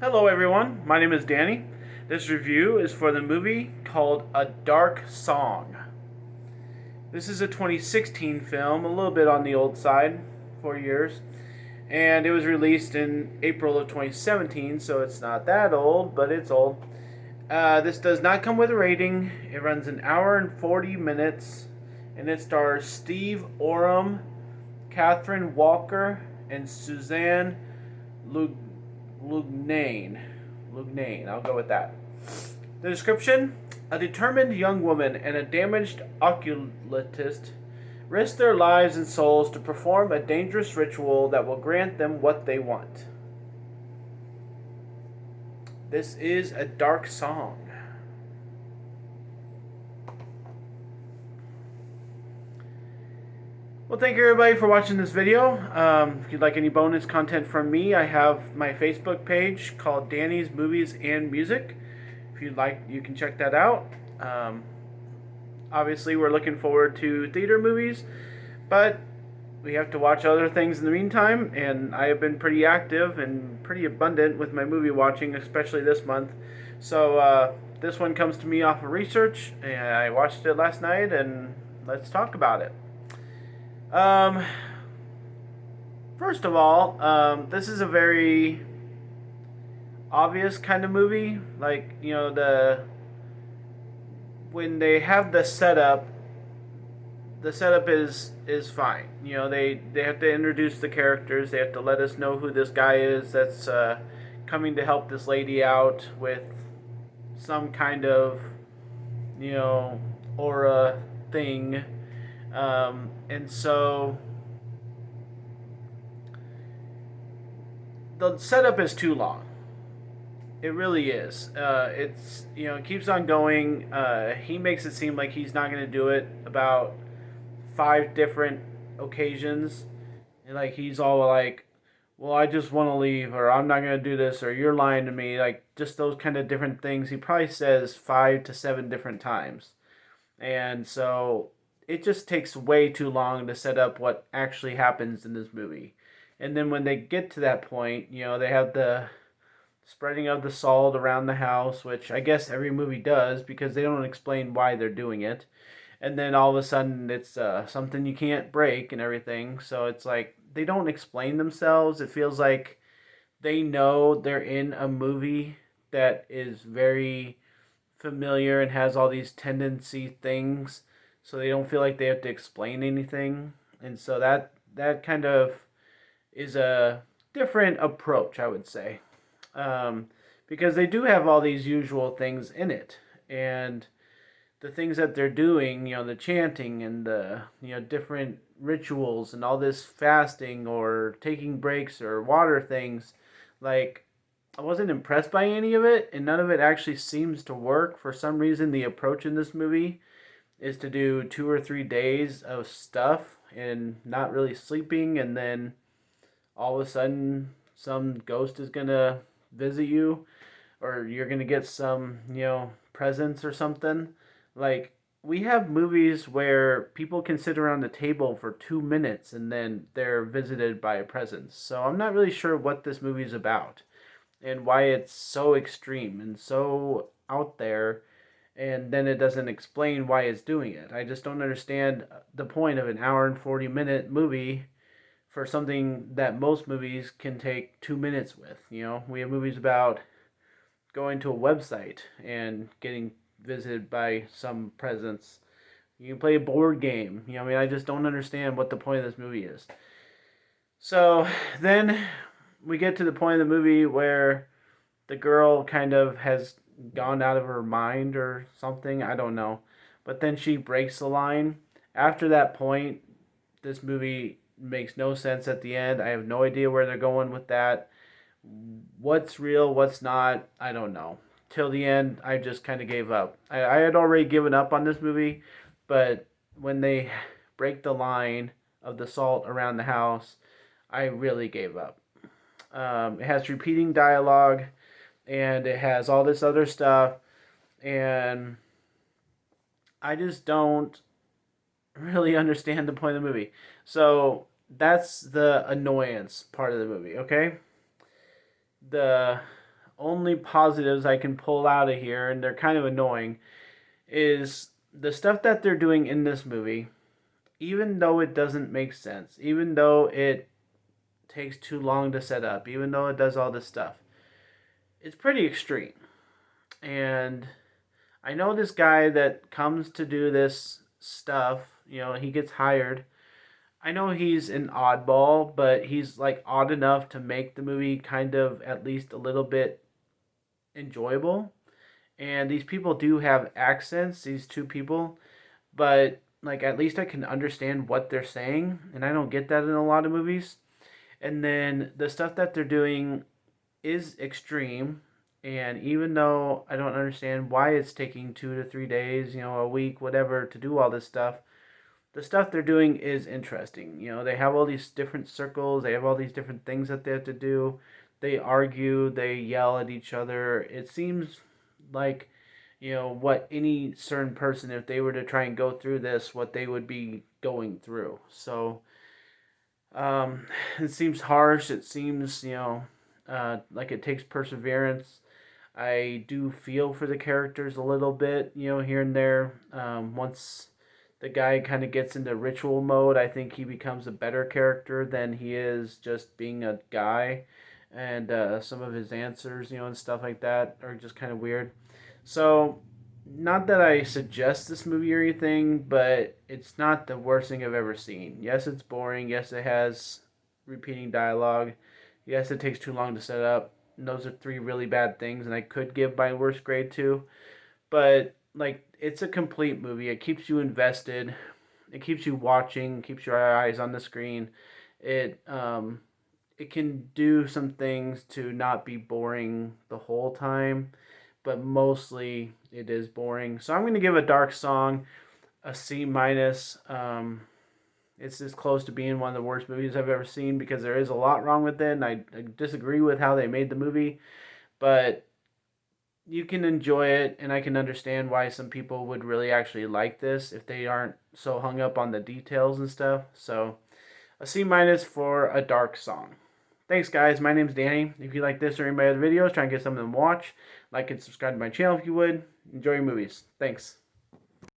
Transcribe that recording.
Hello, everyone. My name is Danny. This review is for the movie called A Dark Song. This is a 2016 film, a little bit on the old side, 4 years, and it was released in April of 2017, so it's not that old, but it's old. This does not come with a rating. It runs an hour and 40 minutes, and it stars Steve Oram, Catherine Walker, and Suzanne Lug- Lugnane. Lugnane, I'll go with that. The description: a determined young woman and a damaged occultist risk their lives and souls to perform a dangerous ritual that will grant them what they want. This is A Dark Song. Well, thank you everybody for watching this video. If you'd like any bonus content from me, I have my Facebook page called Danny's Movies and Music. If you'd like, you can check that out. Um, Obviously, we're looking forward to theater movies, but we have to watch other things in the meantime, and I have been pretty active and pretty abundant with my movie watching, especially this month. So this one comes to me off of research, and I watched it last night, and let's talk about it. Um, First of all, this is a very obvious kind of movie. Like, the when they have the setup is fine. They have to introduce the characters. They have to let us know who this guy is that's coming to help this lady out with some kind of you know aura thing, and so the setup is too long. It really is. It keeps on going. He makes it seem like he's not going to do it about five different occasions, and like he's all like, "Well, I just want to leave," or "I'm not going to do this," or "You're lying to me." Like just those kind of different things. He probably says 5 to 7 different times, and so it just takes way too long to set up what actually happens in this movie. And then when they get to that point, they have the spreading of the salt around the house, which I guess every movie does because they don't explain why they're doing it. And then all of a sudden it's something you can't break and everything. So it's like they don't explain themselves. It feels like they know they're in a movie that is very familiar and has all these tendency things, so they don't feel like they have to explain anything. And so that kind of is a different approach, I would say, um, because they do have all these usual things in it, and the things that they're doing, the chanting and the different rituals and all this fasting or taking breaks or water things, like I wasn't impressed by any of it, and none of it actually seems to work. For some reason, the approach in this movie is to do 2 or 3 days of stuff and not really sleeping, and then all of a sudden some ghost is gonna visit you, or you're gonna get some presents or something. Like, we have movies where people can sit around the table for 2 minutes and then they're visited by a presence. So I'm not really sure what this movie is about and why it's so extreme and so out there, and then it doesn't explain why it's doing it. I just don't understand the point of an hour and 40-minute movie for something that most movies can take 2 minutes with. We have movies about going to a website and getting visited by some presence. You can play a board game. I just don't understand what the point of this movie is. So then we get to the point of the movie where the girl kind of has gone out of her mind or something. I don't know. But then she breaks the line. After that point, this movie makes no sense at the end. I have no idea where they're going with that. What's real, what's not, I don't know. Till the end, I just kind of gave up. I had already given up on this movie, but when they break the line of the salt around the house, I really gave up. It has repeating dialogue, and it has all this other stuff, and I just don't really understand the point of the movie. So that's the annoyance part of the movie, okay? The only positives I can pull out of here, and they're kind of annoying, is the stuff that they're doing in this movie, even though it doesn't make sense, even though it takes too long to set up, even though it does all this stuff, it's pretty extreme. And I know this guy that comes to do this stuff, he gets hired. I know he's an oddball, but he's like odd enough to make the movie kind of at least a little bit enjoyable. And these people do have accents, these two people, but like at least I can understand what they're saying, and I don't get that in a lot of movies. And then the stuff that they're doing is extreme, and even though I don't understand why it's taking 2 to 3 days, a week, whatever, to do all this stuff, the stuff they're doing is interesting. They have all these different circles, they have all these different things that they have to do. They argue, they yell at each other. It seems like, what any certain person, if they were to try and go through this, what they would be going through. So, it seems harsh. It seems, like it takes perseverance. I do feel for the characters a little bit, here and there. Once the guy kind of gets into ritual mode, I think he becomes a better character than he is just being a guy. And some of his answers, and stuff like that are just kind of weird. So, not that I suggest this movie or anything, but it's not the worst thing I've ever seen. Yes, it's boring. Yes, it has repeating dialogue. Yes, it takes too long to set up. And those are three really bad things, and I could give my worst grade to. But like, it's a complete movie. It keeps you invested. It keeps you watching. Keeps your eyes on the screen. It can do some things to not be boring the whole time, but mostly it is boring. So I'm going to give A Dark Song a C minus. It's as close to being one of the worst movies I've ever seen because there is a lot wrong with it, and I disagree with how they made the movie, but you can enjoy it, and I can understand why some people would really actually like this if they aren't so hung up on the details and stuff. So a C minus for A Dark Song. Thanks, guys. My name's Danny. If you like this or any of my other videos, try and get some of them to watch. Like and subscribe to my channel if you would. Enjoy your movies. Thanks.